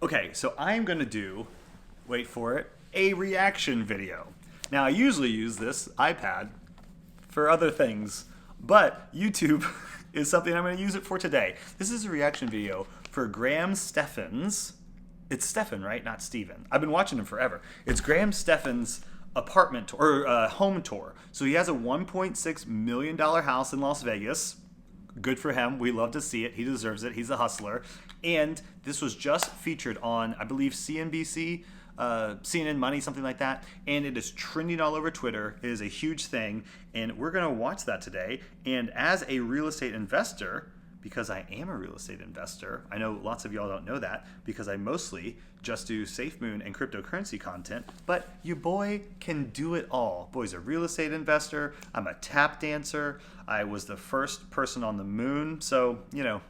Okay, so I'm going to do, wait for it, a reaction video. Now, I usually use this iPad for other things, but YouTube is something I'm going to use it for today. This is a reaction video for Graham Stephan's, it's Stephan, right? Not Steven. I've been watching him forever. It's Graham Stephan's apartment or home tour. So he has a $1.6 million house in Las Vegas. Good for him. We love to see it. He deserves it. He's a hustler. And this was just featured on, I believe, CNBC, CNN Money, something like that. And it is trending all over Twitter. It is a huge thing. And we're going to watch that today. And as a real estate investor, because I am a real estate investor, I know lots of y'all don't know that because I mostly just do SafeMoon and cryptocurrency content, but your boy can do it all. Boy's a real estate investor. I'm a tap dancer. I was the first person on the moon. So, you know,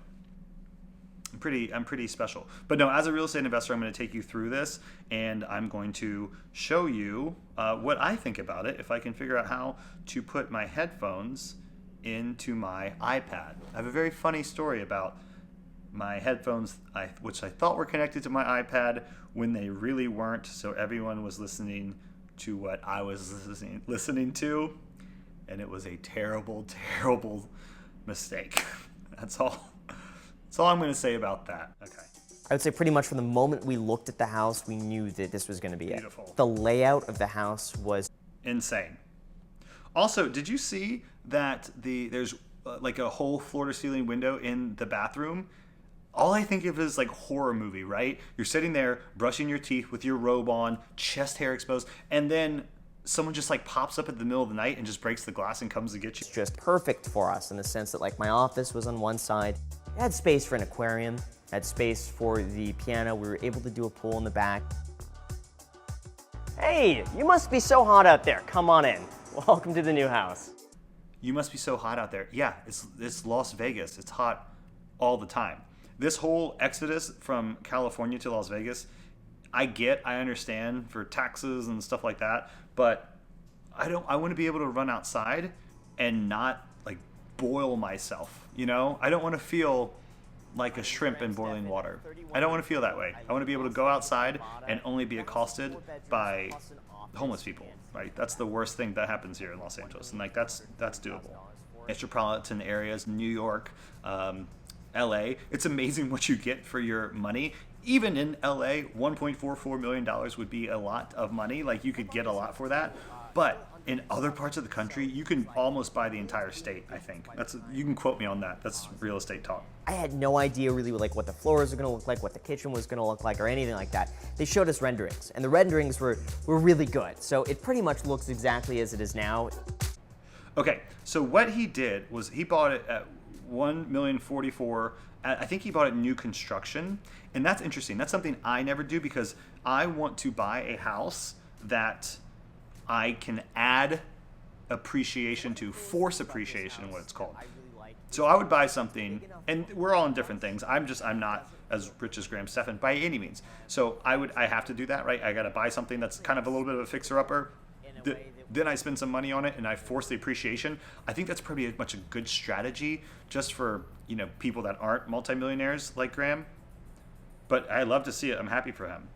I'm pretty special. But no, as a real estate investor, I'm going to take you through this and I'm going to show you what I think about it if I can figure out how to put my headphones into my iPad. I have a very funny story about my headphones, which I thought were connected to my iPad when they really weren't. So everyone was listening to what I was listening to, and it was a terrible, terrible mistake. That's all I'm going to say about that. Okay. I would say pretty much from the moment we looked at the house, we knew that this was going to be Beautiful. it. The layout of the house was insane. Also, did you see that there's like a whole floor-to-ceiling window in the bathroom? All I think of is like horror movie, right? You're sitting there brushing your teeth with your robe on, chest hair exposed, and then someone just like pops up at the middle of the night and just breaks the glass and comes to get you. It's just perfect for us in the sense that like my office was on one side. It had space for an aquarium, had space for the piano. We were able to do a pool in the back. Hey, you must be so hot out there. Come on in. Welcome to the new house. You must be so hot out there. Yeah, it's Las Vegas. It's hot all the time. This whole exodus from California to Las Vegas, I understand for taxes and stuff like that, but I want to be able to run outside and not like boil myself, you know? I don't want to feel like a shrimp in boiling water. I don't want to feel that way. I want to be able to go outside and only be accosted by homeless people, right? That's the worst thing that happens here in Los Angeles, and like that's doable. Metropolitan areas, New York, LA, it's amazing what you get for your money. Even in LA, $1.44 million would be a lot of money. Like you could get a lot for that, but in other parts of the country, you can almost buy the entire state, I think. You can quote me on that. That's real estate talk. I had no idea really like what the floors were going to look like, what the kitchen was going to look like, or anything like that. They showed us renderings, and the renderings were really good. So it pretty much looks exactly as it is now. Okay, so what he did was he bought it at $1,044,000. I think he bought it new construction, and that's interesting. That's something I never do because I want to buy a house that I can add appreciation to, force appreciation, what it's called. So I would buy something, and we're all in different things. I'm not as rich as Graham Stephan by any means. So I have to do that, right? I got to buy something that's kind of a little bit of a fixer-upper. Then I spend some money on it and I force the appreciation. I think that's pretty much a good strategy just for, you know, people that aren't multimillionaires like Graham. But I love to see it. I'm happy for him.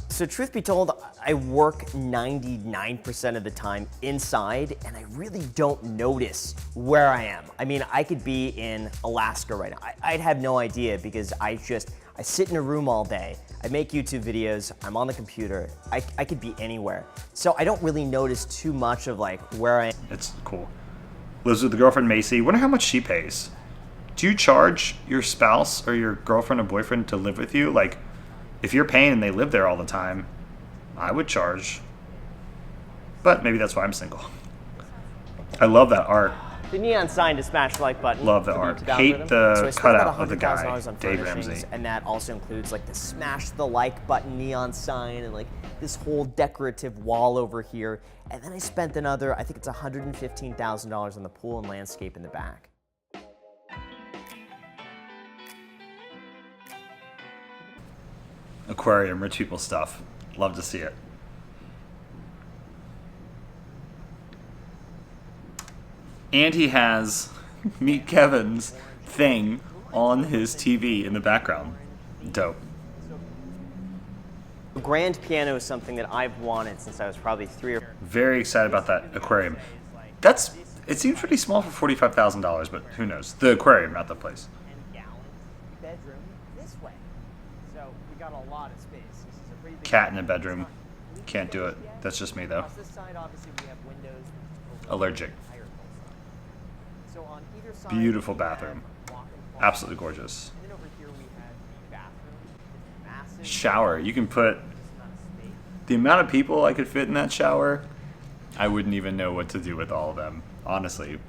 So truth be told, I work 99% of the time inside, and I really don't notice where I am. I mean, I could be in Alaska right now. I'd have no idea because I sit in a room all day. I make YouTube videos. I'm on the computer. I could be anywhere. So I don't really notice too much of like where I am. It's cool. Lives with the girlfriend Macy. Wonder how much she pays. Do you charge your spouse or your girlfriend or boyfriend to live with you? Like, if you're paying and they live there all the time, I would charge. But maybe that's why I'm single. I love that art. The neon sign to smash the like button. Love the art. Hate the cutout of the guy, Dave Ramsey. And that also includes like the smash the like button neon sign and like this whole decorative wall over here. And then I spent another, I think it's $115,000 on the pool and landscape in the back. Aquarium, rich people stuff. Love to see it. And he has Meet Kevin's thing on his TV in the background. Dope. A grand piano is something that I've wanted since I was probably 3 or. Very excited about that aquarium. It seems pretty small for $45,000, but who knows? The aquarium, not the place. Bedroom this way. So we got a lot of space. This is a pretty big Cat in a bedroom. Can't do it. That's just me, though. Across this side, obviously, we have windows. Allergic. So on either side, Beautiful we bathroom. have walk-in closet. Absolutely gorgeous. And then over here we have the bathroom. It's massive. Shower. You can put the amount of people I could fit in that shower. I wouldn't even know what to do with all of them. Honestly,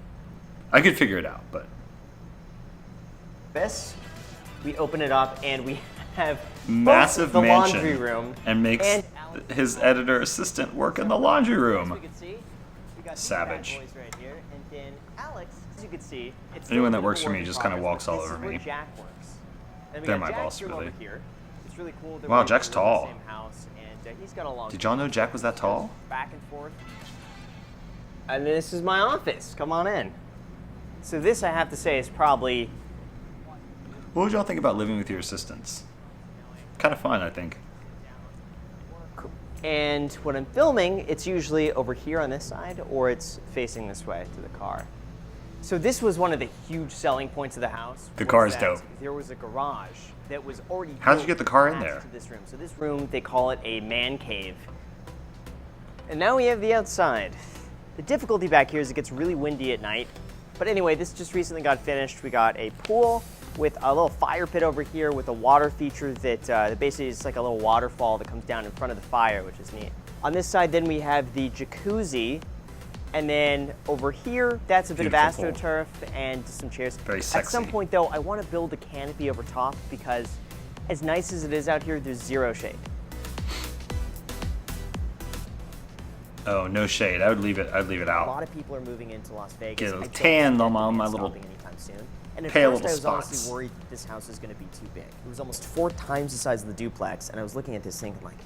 I could figure it out, but This, we open it up and we have massive both the mansion laundry room and makes his editor assistant work in the laundry As room. we can see, we got these Savage. bad boys right here, and then Alex, as you can see, it's Anyone still a that bit works of for a me work in just kinda progress, walks but all this over is where me. Jack works. And we They're got my Jack's boss, room really. over here. It's really cool. They're Wow, both Jack's in the tall. same house, and he's got a long. Did y'all know Jack was that tall? Back and forth. And this is my office. Come on in. So this, I have to say, is probably. What would y'all think about living with your assistants? Kind of fun, I think. And when I'm filming, it's usually over here on this side, or it's facing this way to the car. So this was one of the huge selling points of the house. The was car is that dope. There was a garage that was already. How did you built get the car in attached there? To this room. So this room, they call it a man cave. And now we have the outside. The difficulty back here is it gets really windy at night. But anyway, this just recently got finished. We got a pool with a little fire pit over here with a water feature that basically is like a little waterfall that comes down in front of the fire, which is neat. On this side, then we have the jacuzzi. And then over here, that's a bit Beautiful of AstroTurf and some chairs. Very At some sexy. point, though, I want to build a canopy over top because as nice as it is out here, there's zero shade. Oh, no shade. I'd leave it A lot out. of people are moving into Las Vegas. Get a I don't tan think on my that's little stopping anytime soon. And at pale first, I little was spots. honestly worried that this house is going to be too big. It was almost 4 times the size of the duplex, and I was looking at this thing like,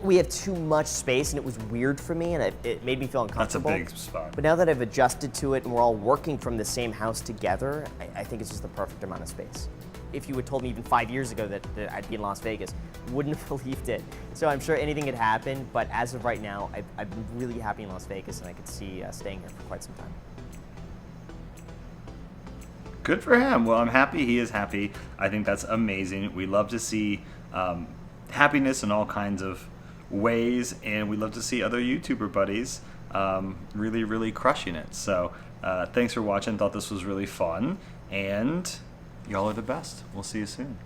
we have too much space, and it was weird for me, and it made me feel That's a uncomfortable. big spot. But now that I've adjusted to it and we're all working from the same house together, I think it's just the perfect amount of space. If you had told me even 5 years ago that I'd be in Las Vegas, wouldn't have believed it. So I'm sure anything could happen, but as of right now, I've been really happy in Las Vegas, and I could see staying here for quite some time. Good for him. Well, I'm happy he is happy. I think that's amazing. We love to see happiness in all kinds of ways, and we love to see other YouTuber buddies really, really crushing it. So thanks for watching. Thought this was really fun, and y'all are the best. We'll see you soon.